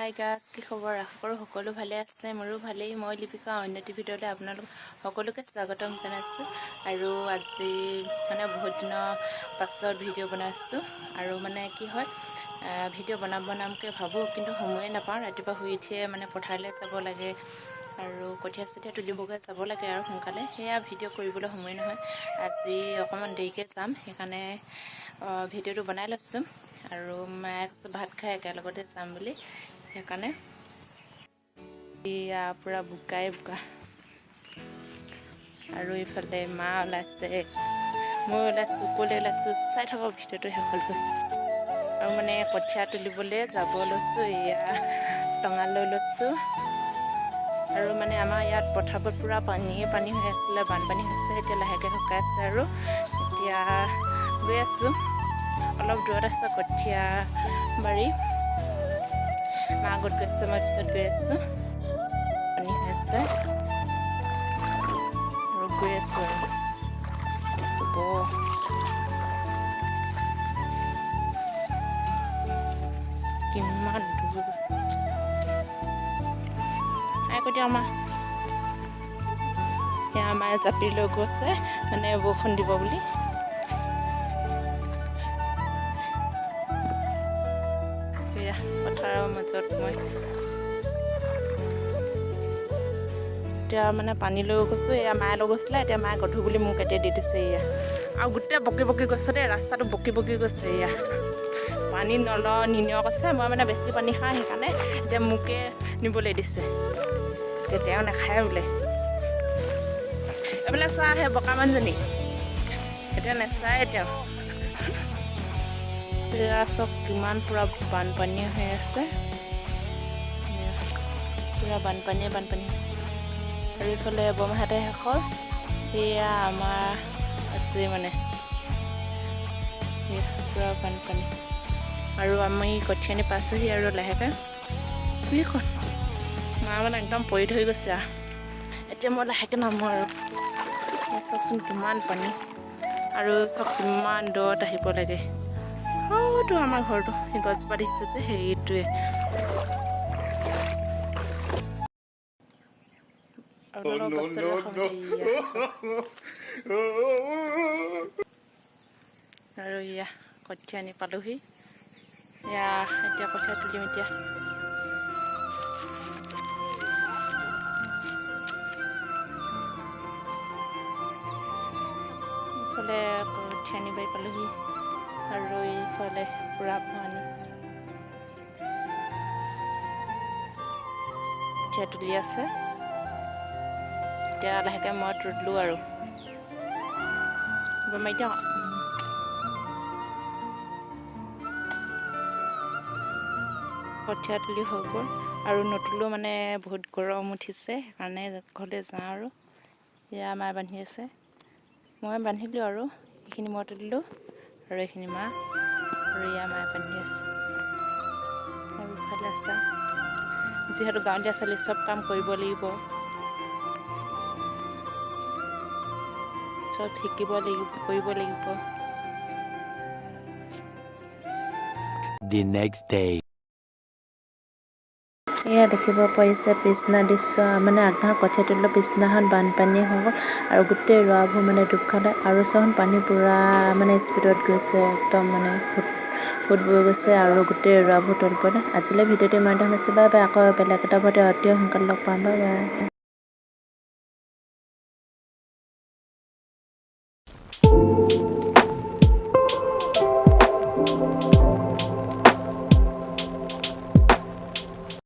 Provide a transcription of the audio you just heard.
Hi guys, কি খবৰ? আশা কৰোঁ সকলো ভালে আছে। মোৰো ভালেই। মই লিপিকা অন্য টি ভিডিঅ'লৈ আপোনালোক সকলোকে স্বাগতম জনাইছোঁ। আৰু আজি মানে বহুত দিনৰ পাছত ভিডিঅ' বনাইছোঁ। আৰু মানে কি হয়, ভিডিঅ' বনামকৈ ভাবোঁ, কিন্তু সময়ে নাপাওঁ। ৰাতিপুৱা শুই উঠিয়ে মানে পথাৰলৈ যাব লাগে আৰু কঠীয়া চঠীয়া তুলিবগৈ যাব লাগে আৰু সোনকালে, সেয়া ভিডিঅ' কৰিবলৈ সময় নহয়। আজি অকণমান দেৰিকৈ যাম, সেইকাৰণে ভিডিঅ'টো বনাই লৈছোঁ। আৰু মায়ে কৈছে ভাত খাই একেলগতে যাম বুলি, সেইকাৰণে এয়া পূৰা বোকাই বোকা। আৰু এইফালে মা ওলাইছে, মই ওলাইছোঁ, ক'লৈ ওলাইছোঁ চাই থাকক ভিডিঅ'টো শেষলৈ। আৰু মানে কঠীয়া তুলিবলৈ যাব লৈছোঁ, এয়া টঙা লৈ লৈছোঁ। আৰু মানে আমাৰ ইয়াত পথাৰত পূৰা পানী হৈ আছিলে, বানপানী হৈছে, এতিয়া লাহেকৈ শুকাইছে। আৰু এতিয়া গৈ আছোঁ, অলপ দূৰত আছে কঠীয়া বাৰী। মা আগত গৈছে, মই পিছত গৈ আছোঁ। পানী হৈ আছে আৰু গৈ আছোঁ আৰু কিমান দূৰ কঠীয়া আমাৰ সেয়া মায়ে জাপি লৈ গৈছে, মানে বৰষুণ দিব বুলি। সেয়া পথাৰৰ মাজত মই এতিয়া মানে পানী লৈ গৈছোঁ। এয়া মায়ে লৈ গৈছিলে, এতিয়া মায়ে গধুৰ বুলি মোক এতিয়া দি দিছে। এয়া আৰু গোটেই বকি বকি গৈছে দেই, ৰাস্তাটো বকি বকি গৈছে। এয়া পানী নিনিয় কৈছে, মই মানে বেছি পানী খাওঁ, সেইকাৰণে এতিয়া মোকে নিবলৈ দিছে। এতিয়া তেওঁ নাখায় বোলে। এইফালে চোৱা, সেই বকা মানুহজনী এতিয়া নাচায়। তেওঁ এয়া চব কিমান পূৰা বানপানী হৈ আছে, পূৰা বানপানী হৈছে। আৰু এইফালে বৰমাহঁতে শেষৰ, সেয়া আমাৰ আছে মানে সেয়া পূৰা বানপানী। আৰু আমি কঠীয়ানি পাইছোঁহি আৰু লাহেকৈ বুলিখন মা মানে একদম পৰি ধৰি গৈছে। এতিয়া মই লাহেকৈ নামো আৰু চাওকচোন কিমান পানী, আৰু চব কিমান দূৰত আহিব লাগে। হয়তো আমাৰ ঘৰটো সেই গছজোপা দেখিছে যে, সেইটোৱে। আৰু এয়া কঠীয়া আনি পালোহি। এয়া এতিয়া কঠীয়া তুলিম। এতিয়া ইফালে কঠীয়া আনি বাৰী পালোহি, আৰু এইফালে পূৰা পানী। কঠীয়া তুলি আছে, এতিয়া লাহেকৈ মই তুলিলোঁ আৰু মাৰি দিয়ক। কঠীয়া তুলি হৈ গ'ল, আৰু নতুলো মানে বহুত গৰম উঠিছে, সেইকাৰণে ঘৰলৈ যাওঁ। আৰু এয়া মায়ে বান্ধি আছে, মই বান্ধিলোঁ আৰু এইখিনি মই তুলিলোঁ, আৰু এইখিনি মা, আৰু এয়া মায়ে বান্ধি আছে। আৰু ইফালে আছে, যিহেতু গাঁৱলীয়া ছোৱালী চব কাম কৰিব লাগিব, চব শিকিব লাগিব, কৰিব লাগিব। The next day. এয়া দেখিব পাৰিছে পিছদিনা দৃশ্য, মানে আগদিনাখন কঠীয়া তুলিলে পিছদিনাখন বানপানী হৈ গ'ল, আৰু গোটেই ৰোৱাবোৰ মানে ডুব খালে। আৰু চোন পানী পূৰা মানে স্পীডত গৈছে, একদম মানে সোঁত বৈ গৈছে, আৰু গোটেই ৰোৱাবোৰ তল পৰিলে। আজিলৈ ভিডিঅ'টো ইমানতে হৈছে। Bye bye. আকৌ বেলেগ এটা ভিডিঅ' অতি সোনকালে লগ পাম। Bye bye.